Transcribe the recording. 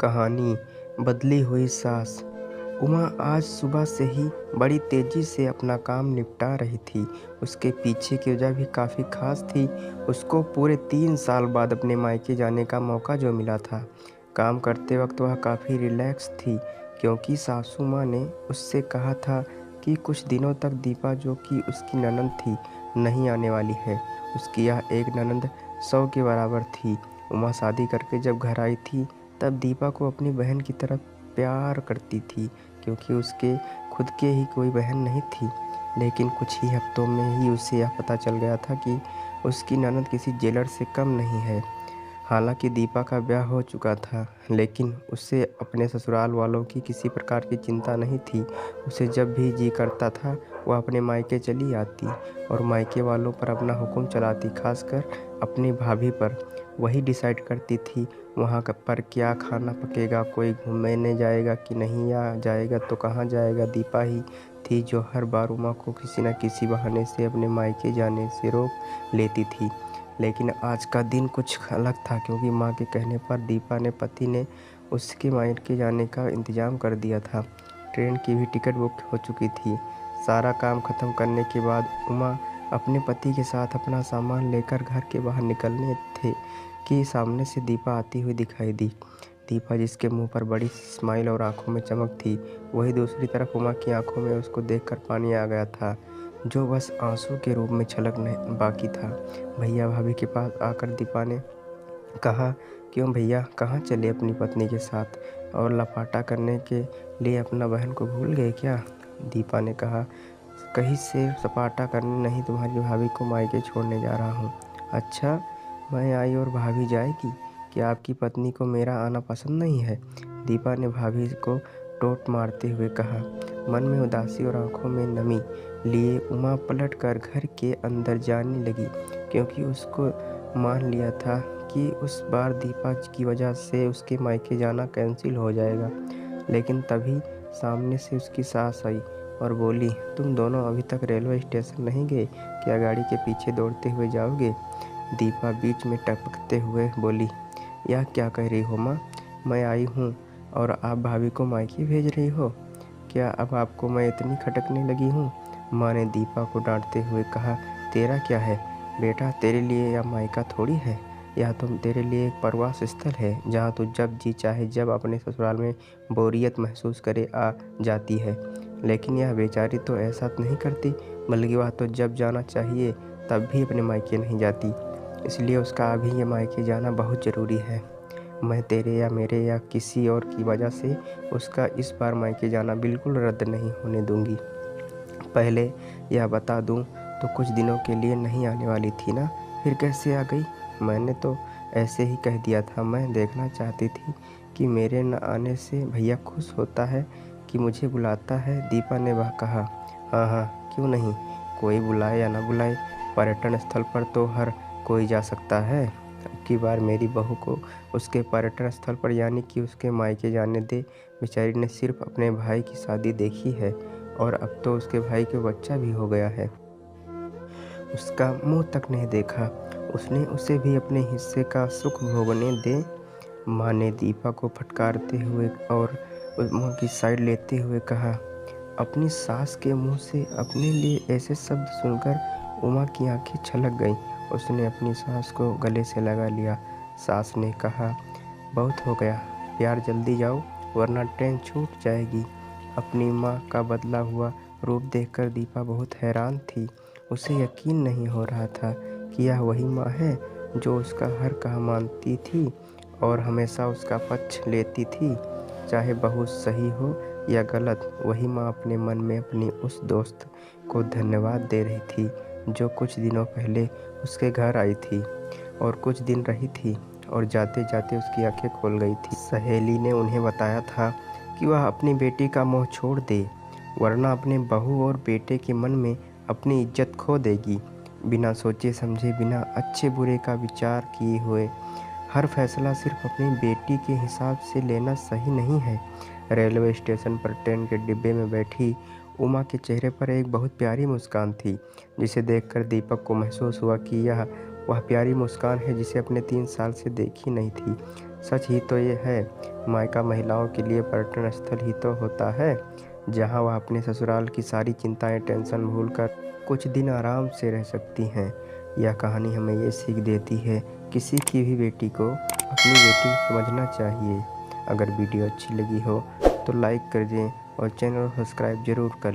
कहानी बदली हुई सास। उमा आज सुबह से ही बड़ी तेजी से अपना काम निपटा रही थी। उसके पीछे की वजह भी काफ़ी खास थी। उसको पूरे 3 साल बाद अपने मायके जाने का मौका जो मिला था। काम करते वक्त वह काफ़ी रिलैक्स थी, क्योंकि सासू माँ ने उससे कहा था कि कुछ दिनों तक दीपा, जो कि उसकी ननंद थी, नहीं आने वाली है। उसकी यह एक ननंद 100 के बराबर थी। उमा शादी करके जब घर आई थी, तब दीपा को अपनी बहन की तरह प्यार करती थी, क्योंकि उसके खुद के ही कोई बहन नहीं थी। लेकिन कुछ ही हफ्तों में ही उसे यह पता चल गया था कि उसकी ननद किसी जेलर से कम नहीं है। हालांकि दीपा का ब्याह हो चुका था, लेकिन उसे अपने ससुराल वालों की किसी प्रकार की चिंता नहीं थी। उसे जब भी जी करता था, वह अपने मायके चली आती और मायके वालों पर अपना हुक्म चलाती, खासकर अपनी भाभी पर। वही डिसाइड करती थी वहाँ पर क्या खाना पकेगा, कोई घूमने जाएगा कि नहीं, या जाएगा तो कहाँ जाएगा। दीपा ही थी जो हर बार उमा को किसी न किसी बहाने से अपने मायके जाने से रोक लेती थी। लेकिन आज का दिन कुछ अलग था, क्योंकि माँ के कहने पर दीपा ने पति ने उसके मायके जाने का इंतज़ाम कर दिया था। ट्रेन की भी टिकट बुक हो चुकी थी। सारा काम खत्म करने के बाद उमा अपने पति के साथ अपना सामान लेकर घर के बाहर निकलने थे कि सामने से दीपा आती हुई दिखाई दी। दीपा, जिसके मुंह पर बड़ी स्माइल और आंखों में चमक थी, वही दूसरी तरफ उमा की आंखों में उसको देखकर पानी आ गया था, जो बस आंसू के रूप में छलकने बाकी था। भैया भाभी के पास आकर दीपा ने कहा, क्यों भैया, कहाँ चले अपनी पत्नी के साथ, और लपाटा करने के लिए अपना बहन को भूल गए क्या? दीपा ने कहा, कहीं से सपाटा करने नहीं, तुम्हारी भाभी को मायके छोड़ने जा रहा हूँ। अच्छा, मैं आई और भाभी जाएगी? क्या आपकी पत्नी को मेरा आना पसंद नहीं है? दीपा ने भाभी को टोंट मारते हुए कहा। मन में उदासी और आंखों में नमी लिए उमा पलट कर घर के अंदर जाने लगी, क्योंकि उसको मान लिया था कि उस बार दीपा की वजह से उसके मायके जाना कैंसिल हो जाएगा। लेकिन तभी सामने से उसकी सास आई और बोली, तुम दोनों अभी तक रेलवे स्टेशन नहीं गए? क्या गाड़ी के पीछे दौड़ते हुए जाओगे? दीपा बीच में टपकते हुए बोली, यह क्या कह रही हो माँ? मैं आई हूँ और आप भाभी को मायके भेज रही हो? क्या अब आपको मैं इतनी खटकने लगी हूँ? माँ ने दीपा को डांटते हुए कहा, तेरा क्या है बेटा, तेरे लिए यह मायका थोड़ी है। यह तो तेरे लिए एक प्रवास स्थल है, जहाँ तू जब जी चाहे जब अपने ससुराल में बोरियत महसूस करे आ जाती है। लेकिन यह बेचारी तो ऐसा नहीं करती, बल्कि वह तो जब जाना चाहिए तब भी अपने मायके नहीं जाती। इसलिए उसका अभी ये मायके जाना बहुत ज़रूरी है। मैं तेरे या मेरे या किसी और की वजह से उसका इस बार मायके जाना बिल्कुल रद्द नहीं होने दूंगी। पहले यह बता दूं तो कुछ दिनों के लिए नहीं आने वाली थी ना, फिर कैसे आ गई? मैंने तो ऐसे ही कह दिया था। मैं देखना चाहती थी कि मेरे न आने से भैया खुश होता है कि मुझे बुलाता है, दीपा ने वह कहा। हाँ हाँ, क्यों नहीं, कोई बुलाए या ना बुलाए, पर्यटन स्थल पर तो हर कोई जा सकता है। अब की बार मेरी बहू को उसके पर्यटन स्थल पर, यानी कि उसके मायके जाने दे। बेचारी ने सिर्फ अपने भाई की शादी देखी है और अब तो उसके भाई के बच्चा भी हो गया है। उसका मुंह तक नहीं देखा। उसने उसे भी अपने हिस्से का सुख भोगने दे। माँ ने दीपा को फटकारते हुए और मुंह की साइड लेते हुए कहा। अपनी सास के मुंह से अपने लिए ऐसे शब्द सुनकर उमा की आंखें छलक गईं। उसने अपनी सास को गले से लगा लिया। सास ने कहा, बहुत हो गया प्यार, जल्दी जाओ वरना ट्रेन छूट जाएगी। अपनी माँ का बदला हुआ रूप देखकर दीपा बहुत हैरान थी। उसे यकीन नहीं हो रहा था कि यह वही माँ है जो उसका हर कहा मानती थी और हमेशा उसका पक्ष लेती थी, चाहे बहू सही हो या गलत। वही माँ अपने मन में अपनी उस दोस्त को धन्यवाद दे रही थी, जो कुछ दिनों पहले उसके घर आई थी और कुछ दिन रही थी और जाते जाते उसकी आंखें खोल गई थी। सहेली ने उन्हें बताया था कि वह अपनी बेटी का मोह छोड़ दे, वरना अपने बहू और बेटे के मन में अपनी इज्जत खो देगी। बिना सोचे समझे, बिना अच्छे बुरे का विचार किए हुए हर फैसला सिर्फ अपनी बेटी के हिसाब से लेना सही नहीं है। रेलवे स्टेशन पर ट्रेन के डिब्बे में बैठी उमा के चेहरे पर एक बहुत प्यारी मुस्कान थी, जिसे देखकर दीपक को महसूस हुआ कि यह वह प्यारी मुस्कान है जिसे अपने 3 साल से देखी नहीं थी। सच ही तो ये है, मायका महिलाओं के लिए पर्यटन स्थल ही तो होता है, जहाँ वह अपने ससुराल की सारी चिंताएं टेंशन भूलकर कुछ दिन आराम से रह सकती हैं। यह कहानी हमें ये सीख देती है, किसी की भी बेटी को अपनी बेटी समझना चाहिए। अगर वीडियो अच्छी लगी हो तो लाइक कर दें और चैनल को सब्सक्राइब जरूर कर लें।